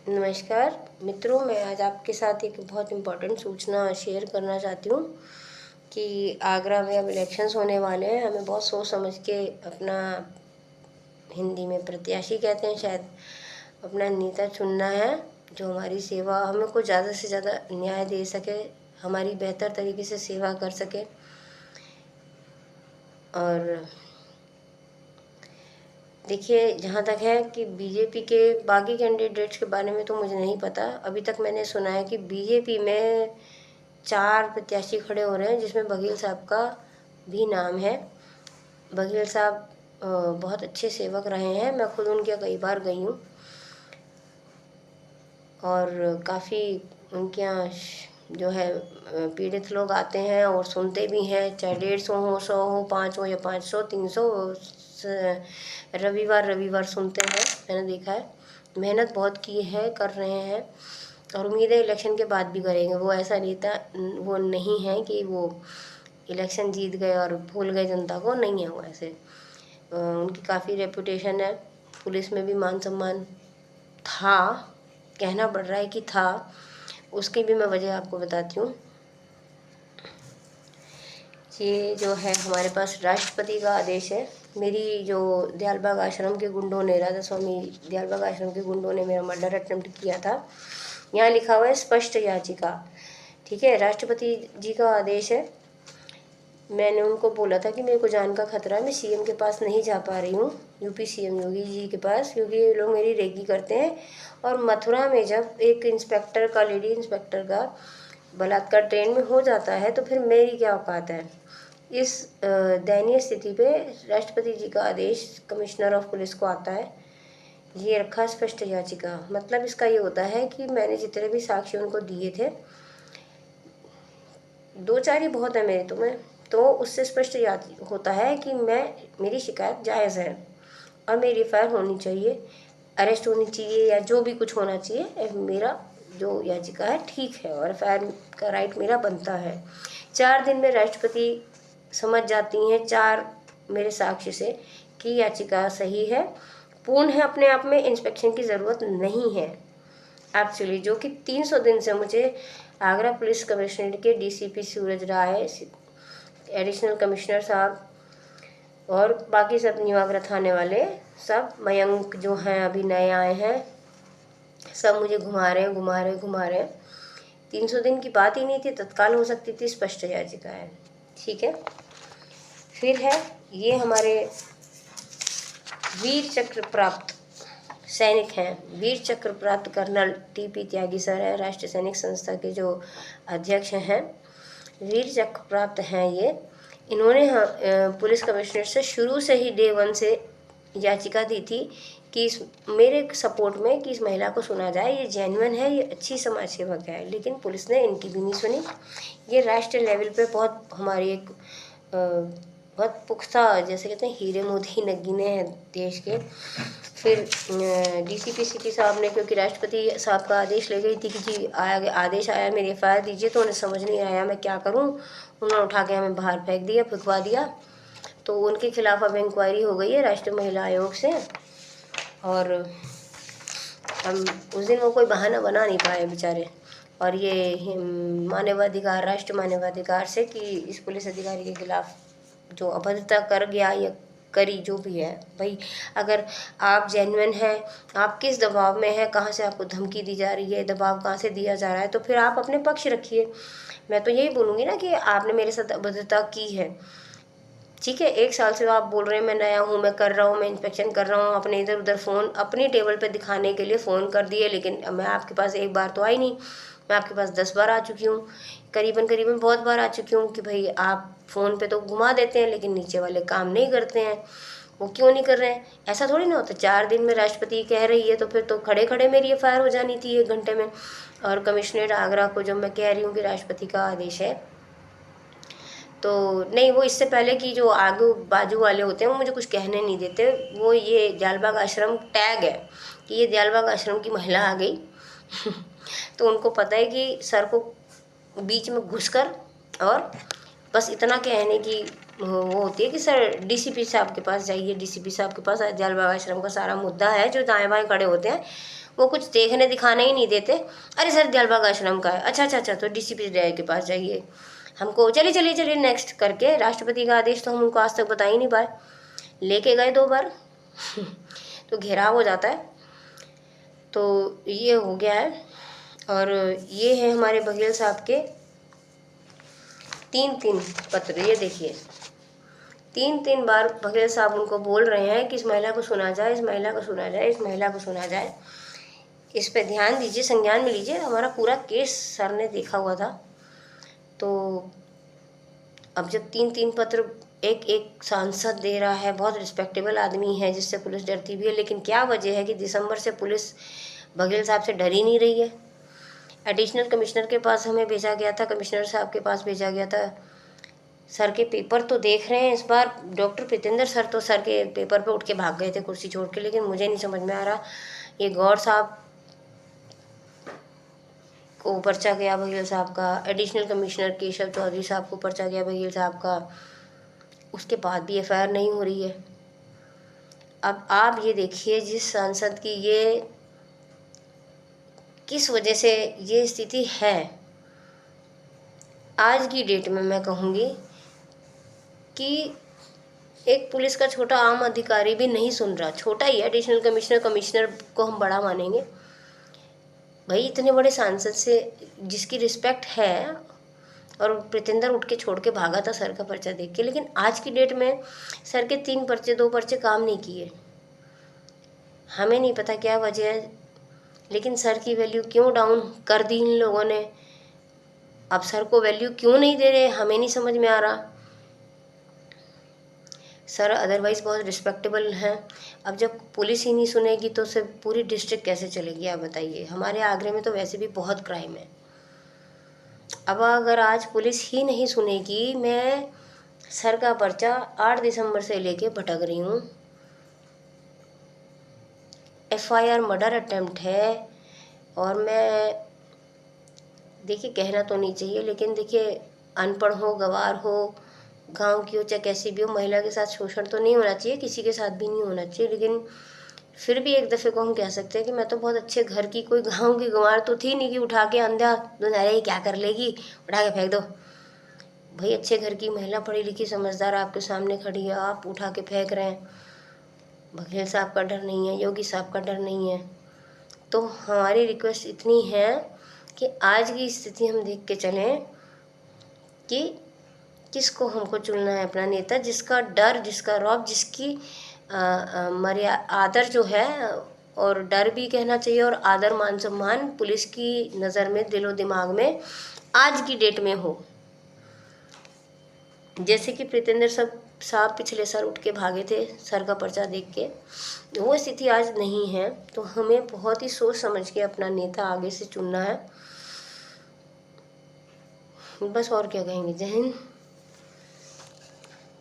नमस्कार मित्रों, मैं आज आपके साथ एक बहुत इम्पोर्टेंट सूचना शेयर करना चाहती हूँ कि आगरा में अब इलेक्शंस होने वाले हैं। हमें बहुत सोच समझ के अपना, हिंदी में प्रत्याशी कहते हैं शायद, अपना नेता चुनना है जो हमारी सेवा, हमें को ज़्यादा से ज़्यादा न्याय दे सके, हमारी बेहतर तरीके से सेवा कर सके। और देखिए, जहाँ तक है कि बीजेपी के बाकी कैंडिडेट्स के बारे में तो मुझे नहीं पता। अभी तक मैंने सुना है कि बीजेपी में 4 प्रत्याशी खड़े हो रहे हैं, जिसमें बघेल साहब का भी नाम है। बघेल साहब बहुत अच्छे सेवक रहे हैं, मैं खुद उनके कई बार गई हूँ और काफ़ी उनके यहाँ जो है पीड़ित लोग आते हैं और सुनते भी हैं, चाहे 150 हो, 100 हो, 5 हो या 500, 300, रविवार रविवार सुनते हैं। मैंने देखा है, मेहनत बहुत की है, कर रहे हैं और उम्मीद है इलेक्शन के बाद भी करेंगे। वो ऐसा नेता वो नहीं है कि वो इलेक्शन जीत गए और भूल गए जनता को, नहीं है वो ऐसे। उनकी काफ़ी रेपुटेशन है, पुलिस में भी मान सम्मान था, कहना पड़ रहा है कि था। उसकी भी मैं वजह आपको बताती हूँ। ये जो है हमारे पास राष्ट्रपति का आदेश है। मेरी जो दयालबाग आश्रम के गुंडों ने, राधा स्वामी दयालबाग आश्रम के गुंडों ने मेरा मर्डर अटेम्प्ट किया था। यहाँ लिखा हुआ है स्पष्ट याचिका, ठीक है, राष्ट्रपति जी का आदेश है। मैंने उनको बोला था कि मेरे को जान का खतरा है, मैं सीएम के पास नहीं जा पा रही हूँ, यूपी सीएम योगी जी के पास, क्योंकि ये लोग मेरी रेकी करते हैं। और मथुरा में जब एक इंस्पेक्टर का, लेडी इंस्पेक्टर का बलात्कार ट्रेन में हो जाता है तो फिर मेरी क्या औकात है। इस दयनीय स्थिति पे राष्ट्रपति जी का आदेश कमिश्नर ऑफ पुलिस को आता है। ये रखा स्पष्ट याचिका, मतलब इसका ये होता है कि मैंने जितने भी साक्ष्य उनको दिए थे, 2-4 ही बहुत है मेरे तो उससे स्पष्ट याद होता है कि मेरी शिकायत जायज़ है और मेरी एफआईआर होनी चाहिए, अरेस्ट होनी चाहिए या जो भी कुछ होना चाहिए। मेरा जो याचिका है ठीक है और एफआईआर का राइट मेरा बनता है। 4 दिन में राष्ट्रपति समझ जाती हैं 4 मेरे साक्ष्य से कि याचिका सही है, पूर्ण है, अपने आप में इंस्पेक्शन की ज़रूरत नहीं है एक्चुअली, जो कि 300 दिन से मुझे आगरा पुलिस कमिश्नरेट के डीसीपी सूरज राय, एडिशनल कमिश्नर साहब और बाकी सब न्यू आगरा थाने वाले, सब मयंक जो हैं अभी नए आए हैं, सब मुझे घुमा रहे हैं। 300 दिन की बात ही नहीं थी, तत्काल हो सकती थी, स्पष्ट याचिका है, ठीक है। फिर है ये हमारे वीर चक्र प्राप्त सैनिक हैं, वीर चक्र प्राप्त कर्नल टीपी त्यागी सर है, राष्ट्रीय सैनिक संस्था के जो अध्यक्ष हैं, वीर चक्र प्राप्त हैं ये। इन्होंने पुलिस कमिश्नर से शुरू से ही डे 1 से याचिका दी थी कि मेरे सपोर्ट में कि इस महिला को सुना जाए, ये जेन्युइन है, ये अच्छी समाज सेवक है, लेकिन पुलिस ने इनकी भी नहीं सुनी। ये राष्ट्रीय लेवल पे बहुत हमारी एक बहुत पुख्ता, जैसे कहते हैं हीरे मोती नगीने हैं देश के। फिर डीसीपी सिटी साहब ने, क्योंकि राष्ट्रपति साहब का आदेश ले गई थी कि जी आदेश आया मेरी एफआईआर दीजिए, तो उन्हें समझ नहीं आया मैं क्या करूं, उन्होंने उठा के हमें बाहर फेंकवा दिया। तो उनके खिलाफ अब इंक्वायरी हो गई है राष्ट्रीय महिला आयोग से, और हम उस दिन वो कोई बहाना बना नहीं पाए बेचारे। और ये मानवाधिकार, राष्ट्रीय मानवाधिकार से कि इस पुलिस अधिकारी के खिलाफ जो अभद्रता कर गया या करी जो भी है, भाई अगर आप जेन्युइन हैं, आप किस दबाव में हैं, कहाँ से आपको धमकी दी जा रही है, दबाव कहाँ से दिया जा रहा है, तो फिर आप अपने पक्ष रखिए। मैं तो यही बोलूँगी ना कि आपने मेरे साथ अभद्रता की है, ठीक है। 1 साल से आप बोल रहे हैं मैं नया हूँ, मैं कर रहा हूँ, मैं इंस्पेक्शन कर रहा हूँ, अपने इधर उधर फ़ोन अपनी टेबल पे दिखाने के लिए फ़ोन कर दिए, लेकिन मैं आपके पास एक बार तो आई नहीं, मैं आपके पास 10 बार आ चुकी हूँ, करीबन बहुत बार आ चुकी हूँ कि भाई आप फ़ोन पे तो घुमा देते हैं लेकिन नीचे वाले काम नहीं करते हैं। वो क्यों नहीं कर रहे हैं, ऐसा थोड़ी ना होता। 4 दिन में राष्ट्रपति कह रही है तो फिर तो खड़े खड़े मेरी एफआईआर हो जानी थी 1 घंटे में। और कमिश्नरेट आगरा को जब मैं कह रही हूँ कि राष्ट्रपति का आदेश है, तो नहीं, वो इससे पहले कि जो आगू बाजू वाले होते हैं वो मुझे कुछ कहने नहीं देते। वो ये दयालबाग आश्रम टैग है कि ये दयालबाग आश्रम की महिला आ गई तो उनको पता है कि सर को बीच में घुसकर और बस इतना कहने की वो होती है कि सर डीसीपी साहब के पास जाइए, डीसीपी साहब के पास। दयालबाग आश्रम का सारा मुद्दा है, जो दाएं बाएं खड़े होते हैं वो कुछ देखने दिखाने ही नहीं देते। अरे सर दिलबाग आश्रम का है, अच्छा अच्छा अच्छा, तो डीसीपी के पास जाइए, हमको चलिए चलिए चलिए नेक्स्ट करके राष्ट्रपति का आदेश तो हम उनको आज तक बता ही नहीं पाए। लेके गए 2 बार तो घेराव हो जाता है। तो ये हो गया है। और ये है हमारे बघेल साहब के 3 पत्र। ये देखिए 3 बार बघेल साहब उनको बोल रहे हैं कि इस महिला को सुना जाए, इस महिला को सुना जाए, इस महिला को सुना जाए, इस पे ध्यान दीजिए, संज्ञान में लीजिए। हमारा पूरा केस सर ने देखा हुआ था। तो अब जब 3 पत्र एक एक सांसद दे रहा है, बहुत रिस्पेक्टेबल आदमी है जिससे पुलिस डरती भी है, लेकिन क्या वजह है कि दिसंबर से पुलिस बघेल साहब से डर ही नहीं रही है। एडिशनल कमिश्नर के पास हमें भेजा गया था, कमिश्नर साहब के पास भेजा गया था। सर के पेपर तो देख रहे हैं। इस बार डॉक्टर प्रीतेंद्र सर तो सर के पेपर पे उठ के भाग गए थे कुर्सी छोड़ के, लेकिन मुझे नहीं समझ में आ रहा ये गौर साहब को पर्चा गया बघेल साहब का, एडिशनल कमिश्नर केशव चौधरी साहब को पर्चा गया बघेल साहब का, उसके बाद भी एफआईआर नहीं हो रही है। अब आप ये देखिए जिस सांसद की ये किस वजह से ये स्थिति है, आज की डेट में मैं कहूँगी कि एक पुलिस का छोटा आम अधिकारी भी नहीं सुन रहा। छोटा ही एडिशनल कमिश्नर, कमिश्नर को हम बड़ा मानेंगे भाई, इतने बड़े सांसद से जिसकी रिस्पेक्ट है, और प्रीतेंद्र उठ के छोड़ के भागा था सर का पर्चा देख के। लेकिन आज की डेट में सर के 3 पर्चे 2 पर्चे काम नहीं किए। हमें नहीं पता क्या वजह है, लेकिन सर की वैल्यू क्यों डाउन कर दी इन लोगों ने। अब सर को वैल्यू क्यों नहीं दे रहे हमें नहीं समझ में आ रहा। सर अदरवाइज़ बहुत रिस्पेक्टेबल हैं। अब जब पुलिस ही नहीं सुनेगी तो सिर्फ पूरी डिस्ट्रिक्ट कैसे चलेगी आप बताइए। हमारे आगरे में तो वैसे भी बहुत क्राइम है। अब अगर आज पुलिस ही नहीं सुनेगी, मैं सर का पर्चा 8 दिसंबर से लेके भटक रही हूँ। एफआईआर मर्डर अटेम्प्ट है। और मैं देखिए कहना तो नहीं चाहिए, लेकिन देखिए अनपढ़ हो, गंवार हो, गांव की हो, चाहे कैसी भी हो, महिला के साथ शोषण तो नहीं होना चाहिए, किसी के साथ भी नहीं होना चाहिए। लेकिन फिर भी एक दफ़े को हम कह सकते हैं कि मैं तो बहुत अच्छे घर की, कोई गांव की गंवार तो थी नहीं कि उठा के अंधा दुनिया क्या कर लेगी, उठा के फेंक दो। भाई अच्छे घर की महिला, पढ़ी लिखी समझदार आपके सामने खड़ी है, आप उठा के फेंक रहे हैं। बघेल साहब का डर नहीं है, योगी साहब का डर नहीं है। तो हमारी रिक्वेस्ट इतनी है कि आज की स्थिति हम देख के चलें कि किसको हमको चुनना है अपना नेता, जिसका डर, जिसका रौब, जिसकी आदर जो है, और डर भी कहना चाहिए और आदर मान सम्मान पुलिस की नज़र में, दिलो दिमाग में आज की डेट में हो। जैसे कि प्रीतेंद्र साहब पिछले साल उठ के भागे थे सर का पर्चा देख के, वो स्थिति आज नहीं है। तो हमें बहुत ही सोच समझ के अपना नेता आगे से चुनना है। बस और क्या कहेंगे। जय हिंद।